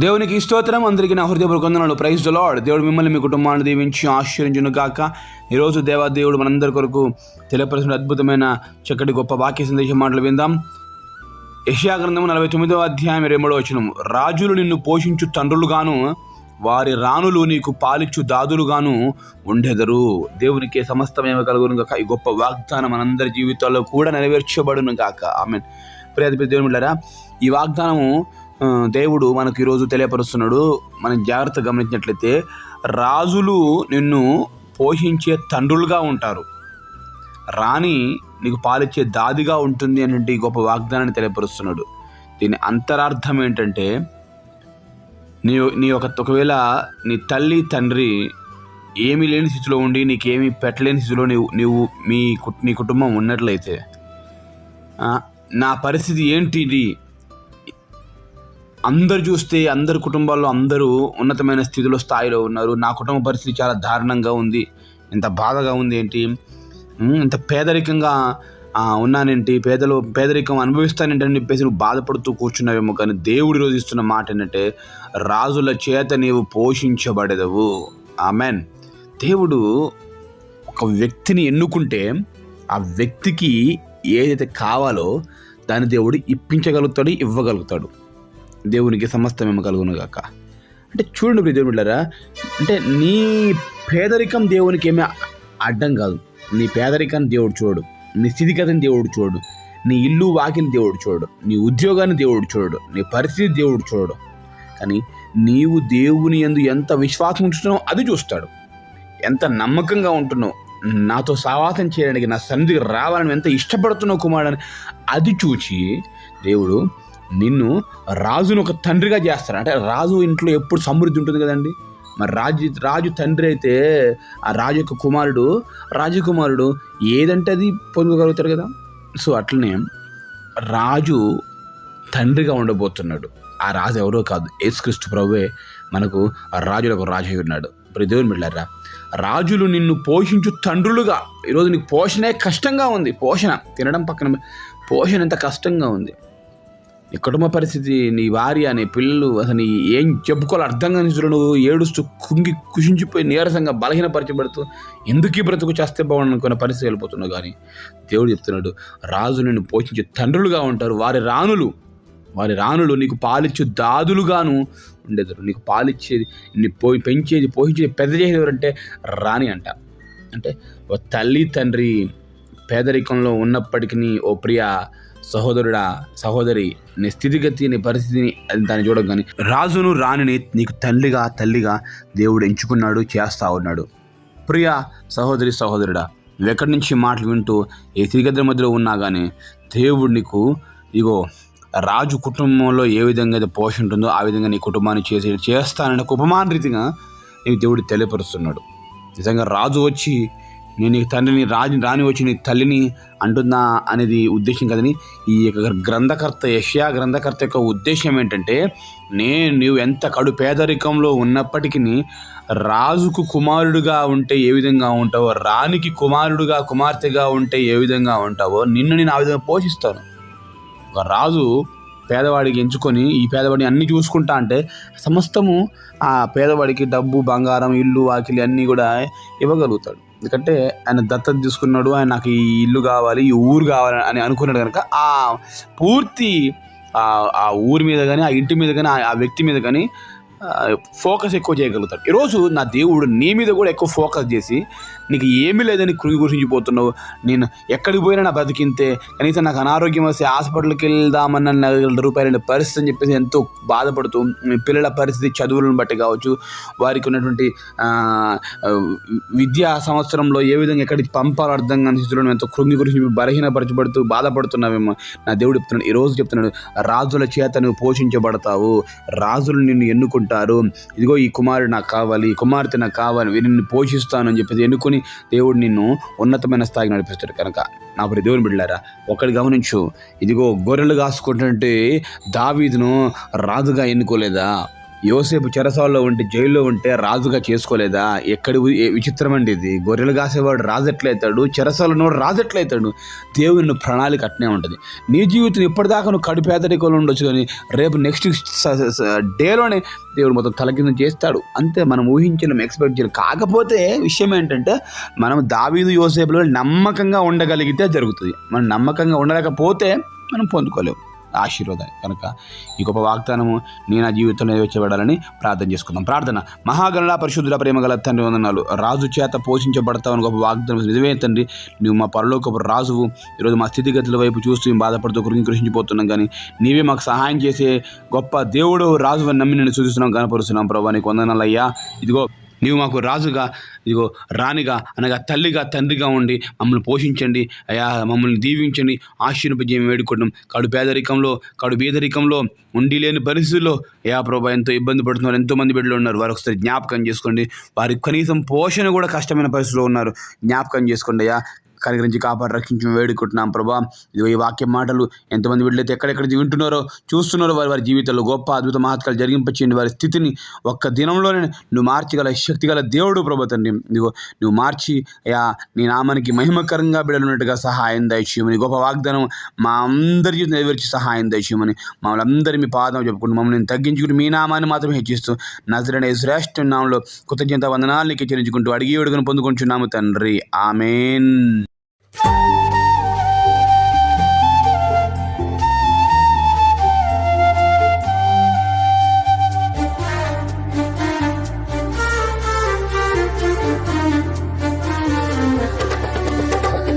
దేవునికి స్తోత్రం. అందరికీ నా హృదయపూర్వక వందనాలు. Praise the lord. దేవుడు మిమ్మల్ని మీ కుటుంబాన్ని దీవించి ఆశీర్వదించును గాక. ఈరోజు దేవుడు మనందరి కొరకు తెలియపరిచిన అద్భుతమైన చక్కటి గొప్ప వాక్య సందేశం మాటలు విందాం. యెషయా గ్రంథము 49వ అధ్యాయం 23వ వచనం. రాజులు నిన్ను పోషించు తండ్రులుగాను, వారి రాణులు నీకు పాలిచ్చు దాదులుగాను ఉండెదరు. దేవునికి సమస్తమేమ కలుగును గాక. ఈ గొప్ప వాగ్దానం మనందరి జీవితాల్లో కూడా నెరవేర్చబడును గాక. ఆమేన్. ప్రియమైన దేవుని బిడ్డలారా, ఈ వాగ్దానము దేవుడు మనకు ఈరోజు తెలియపరుస్తున్నాడు. మనం జాగ్రత్త గమనించినట్లయితే రాజులు నిన్ను పోషించే తండ్రులుగా ఉంటారు, రాణి నీకు పాలిచ్చే దాదిగా ఉంటుంది అనే గొప్ప వాగ్దానాన్ని తెలియపరుస్తున్నాడు. దీని అంతరార్థం ఏంటంటే, ఒకవేళ నీ తల్లి తండ్రి ఏమీ లేని స్థితిలో ఉండి నీకేమీ పెట్టలేని స్థితిలో నీ కుటుంబం ఉన్నట్లయితే, నా పరిస్థితి ఏంటిది, అందరు చూస్తే అందరి కుటుంబాల్లో అందరూ ఉన్నతమైన స్థితిలో స్థాయిలో ఉన్నారు, నా కుటుంబ పరిస్థితి చాలా దారుణంగా ఉంది, ఇంత బాధగా ఉంది ఏంటి, ఇంత పేదరికంగా ఉన్నానేంటి, పేదరికం అనుభవిస్తానేంటని చెప్పేసి నువ్వు బాధపడుతూ కూర్చున్నావేమో. కానీ దేవుడు ఈరోజు ఇస్తున్న మాట ఏంటంటే, రాజుల చేత నీవు పోషించబడేదవు. ఆమెన్. దేవుడు ఒక వ్యక్తిని ఎన్నుకుంటే ఆ వ్యక్తికి ఏదైతే కావాలో దాన్ని దేవుడు ఇప్పించగలుగుతాడు, ఇవ్వగలుగుతాడు. దేవునికి సమస్తమేమో కలుగును గాక. అంటే చూడండి దేవుని బిడ్డలారా, అంటే నీ పేదరికం దేవునికి ఏమీ అడ్డం కాదు. నీ పేదరికాన్ని దేవుడు చూడు, నీ స్థితిగతిని దేవుడు చూడు, నీ ఇల్లు వాకిని దేవుడు చూడు, నీ ఉద్యోగాన్ని దేవుడు చూడు, నీ పరిస్థితి దేవుడు చూడు. కానీ నీవు దేవుని యందు ఎంత విశ్వాసం ఉంచుతున్నావు అది చూస్తాడు. ఎంత నమ్మకంగా ఉంటున్నావు, నాతో సహవాసం చేయడానికి, నా సన్నిధికి రావాలని ఎంత ఇష్టపడుతున్నావు కుమారుడని అది చూచి దేవుడు నిన్ను రాజును ఒక తండ్రిగా చేస్తాడు. అంటే రాజు ఇంట్లో ఎప్పుడు సమృద్ధి ఉంటుంది కదండి. మరి రాజు తండ్రి అయితే ఆ రాజు యొక్క రాజకుమారుడు ఏదంటే అది పొందగలుగుతారు కదా. సో అట్లనే రాజు తండ్రిగా ఉండబోతున్నాడు. ఆ రాజు ఎవరో కాదు, యేసుక్రీస్తు ప్రభువే మనకు ఆ రాజులకు రాజు అయి ఉన్నాడు. ఇప్పుడు దేవుని బిడ్డలారా, రాజులు నిన్ను పోషించు తండ్రులుగా. ఈరోజు నీకు పోషణే కష్టంగా ఉంది. పోషణ తినడం పక్కన, పోషణ ఎంత కష్టంగా ఉంది. నీ కుటుంబ పరిస్థితి, నీ భార్య, నీ పిల్లలు, అసలు ఏం చెప్పుకోవాలో అర్థం కాని నువ్వు ఏడుస్తూ కుషించిపోయి నీరసంగా బలహీనపరచబడుతూ ఎందుకు ఈ బ్రతుకు చేస్తే బాగుండు అనుకున్న పరిస్థితి వెళ్ళిపోతున్నావు. కానీ దేవుడు చెప్తున్నాడు, రాజు నిన్ను పోషించే తండ్రులుగా ఉంటారు, వారి రాణులు నీకు పాలిచ్చు దాదులుగాను ఉండేదారు. నీకు పాలిచ్చేది, పెంచేది, పోషించేది, పెద్ద చేసేది ఎవరంటే రాణి అంట. అంటే ఓ తల్లి తండ్రి పేదరికంలో ఉన్నప్పటికీ, ఓ ప్రియ సహోదరుడా, సహోదరి, నీ స్థితిగతి, నీ పరిస్థితిని దాన్ని చూడడం. కానీ రాజును రాణిని నీకు తల్లిగా దేవుడు ఎంచుకున్నాడు, చేస్తూ ఉన్నాడు. ప్రియ సహోదరి, సహోదరుడా, నువ్వు ఎక్కడి నుంచి మాటలు వింటూ ఏ స్థితిగతుల మధ్యలో ఉన్నా కానీ దేవుడు నీకు ఇగో రాజు కుటుంబంలో ఏ విధంగా అయితే పోషణ ఉంటుందో ఆ విధంగా నీ కుటుంబాన్ని చేస్తానని ఉపమాన రీతిగా నీకు దేవుడు తెలియపరుస్తున్నాడు. నిజంగా రాజు వచ్చి నేను నీ తండ్రిని, రాణి వచ్చి నీ తల్లిని అంటుందా అనేది ఉద్దేశం కదని ఈ యొక్క గ్రంథకర్త, యెషయా గ్రంథకర్త యొక్క ఉద్దేశం ఏంటంటే, నీవు ఎంత కడు పేదరికంలో ఉన్నప్పటికీ రాజుకు కుమారుడుగా ఉంటే ఏ విధంగా ఉంటావో, రాణికి కుమార్తెగా ఉంటే ఏ విధంగా ఉంటావో నిన్ను నేను ఆ విధంగా పోషిస్తాను. ఒక రాజు పేదవాడికి ఎంచుకొని ఈ పేదవాడిని అన్నీ చూసుకుంటా అంటే సమస్తము ఆ పేదవాడికి డబ్బు, బంగారం, ఇల్లు, వాకిలి అన్నీ కూడా ఇవ్వగలుగుతాడు. ఎందుకంటే ఆయన దత్తత తీసుకున్నాడు, ఆయన నాకు ఈ ఇల్లు కావాలి, ఈ ఊరు కావాలి అని అనుకున్నాడు కనుక ఆ పూర్తి ఆ ఊరి మీద కానీ, ఆ ఇంటి మీద కానీ, ఆ వ్యక్తి మీద కానీ ఫోకస్ ఎక్కువ చేయగలుగుతాడు. ఈరోజు నా దేవుడు నీ మీద కూడా ఎక్కువ ఫోకస్ చేసి, నీకు ఏమీ లేదని కురించిపోతున్నావు, నేను ఎక్కడికి పోయినా నా బతికింతే, కనీసం నాకు అనారోగ్యం వస్తే హాస్పిటల్కి వెళ్దామన్న రూపాయల పరిస్థితి అని చెప్పేసి ఎంతో బాధపడుతూ, పిల్లల పరిస్థితి చదువులను బట్టి కావచ్చు, వారికి ఉన్నటువంటి విద్యా సంవత్సరంలో ఏ విధంగా ఎక్కడికి పంపాలో అర్థం కాని స్థితిలో ఎంతో గురించి బలహీనపరచబడుతూ బాధపడుతున్నావేమో. నా దేవుడు చెప్తున్నాడు, ఈరోజు చెప్తున్నాడు, రాజుల చేత నువ్వు పోషించబడతావు, రాజులు నిన్ను ఎన్నుకుంటారు. ఇదిగో ఈ కుమారుడు నాకు కావాలి, ఈ కుమార్తె నాకు కావాలి, నిన్ను పోషిస్తాను అని చెప్పేసి ఎన్నుకొని దేవుడు నిన్ను ఉన్నతమైన స్థాయికి నడిపిస్తాడు. కనుక నా ప్రియ దేవుని బిడ్డలారా, ఒకటి గమనించు, ఇదిగో గొర్రెలు కాసుకుంటుంటే దావీదును రాజుగా ఎన్నుకోలేదా? యోసేపు చెరసాలలో ఉంటే, జైల్లో ఉంటే రాజుగా చేసుకోలేదా? విచిత్రం అండి ఇది. గొర్రెలు కాసేవాడు రాజు ఎట్లయితాడు, చెరసాలన్నోడు రాజు ఎట్లయితాడు? దేవుని ప్రణాళిక అట్నే ఉంటుంది. నీ జీవితం ఇప్పటిదాకా నువ్వు కడు పేదరికంలో ఉండొచ్చు, కానీ రేపు నెక్స్ట్ డేలోనే దేవుడు మొత్తం తలకింద చేస్తాడు. అంతే, మనం ఊహించలేం, ఎక్స్పెక్ట్ చేయలేం. కాకపోతే విషయం ఏంటంటే, మనం దావీదు యోసేపులో నమ్మకంగా ఉండగలిగితే జరుగుతుంది. మనం నమ్మకంగా ఉండలేకపోతే మనం పొందుకోలేము ఆశీర్వాదాన్ని. కనుక ఈ గొప్ప వాగ్దానము నీ నా జీవితంలో నెరవేర్చబడాలని ప్రార్థన చేసుకుందాం. ప్రార్థన. మహాగణుడ, పరిశుద్ధుడ, ప్రేమగల తండ్రి, వందనాలు. రాజు చేత పోషించబడతావని గొప్ప వాగ్దానం నిజమే తండ్రి. నువ్వు మా పరలోకపు రాజువు. ఈరోజు మా స్థితిగతుల వైపు చూస్తూ మేము బాధపడుతూ కృషించిపోతున్నాం, కానీ నీవే మాకు సహాయం చేసే గొప్ప దేవుడు, రాజు అని నమ్మి నేను సూచిస్తున్నాం, కనపరుస్తున్నాం. ప్రభా నీకు వందనాలయ్యా. ఇదిగో నీవు మాకు రాజుగా, ఇదిగో రాణిగా, అనగా తల్లిగా, తండ్రిగా ఉండి మమ్మల్ని పోషించండి అయ్యా. మమ్మల్ని దీవించండి, ఆశీర్వదించమని వేడుకోవడం. కడు బీదరికంలో ఉండి లేని పరిస్థితుల్లో అయ్యా ప్రభా ఎంతో ఇబ్బంది పడుతున్నారు, ఎంతోమంది బిడ్డలు ఉన్నారు. వారు ఒకసారి జ్ఞాపకం చేసుకోండి. వారికి కనీసం పోషణ కూడా కష్టమైన పరిస్థితిలో ఉన్నారు. జ్ఞాపకం చేసుకోండి అయ్యా. కనికరించి కాపాడి రక్షించి వేడుకుంటున్నాం ప్రభా. ఇదిగో ఈ వాక్య మాటలు ఎంతమంది వీళ్ళైతే ఎక్కడెక్కడ వింటున్నారో, చూస్తున్నారో, వారి జీవితంలో గొప్ప అద్భుత మహత్కాలు జరిగింపచేయండి. వారి స్థితిని ఒక్క దినంలోనే నువ్వు మార్చగల శక్తిగల దేవుడు ప్రభా తండ్రి. ఇదిగో నువ్వు మార్చి అయ్యా నీ నామానికి మహిమకరంగా బిడలున్నట్టుగా సహాయం దయచేయమని, గొప్ప వాగ్దానం మా అందరి జీవితం నెరవేర్చి సహాయం దయచేయమని, మమ్మల్ని అందరి మీ పాదం చెప్పుకుంటూ మమ్మల్ని తగ్గించుకుంటూ మీ నామాన్ని మాత్రమే హెచ్చిస్తూ నజరేయుడైన యేసు శ్రేష్ఠ నామములో కృతజ్ఞత వందనాలు చెల్లించుకుంటూ అడిగి వేడుకను పొందుకుంటున్నాము తండ్రి. ఆమేన్.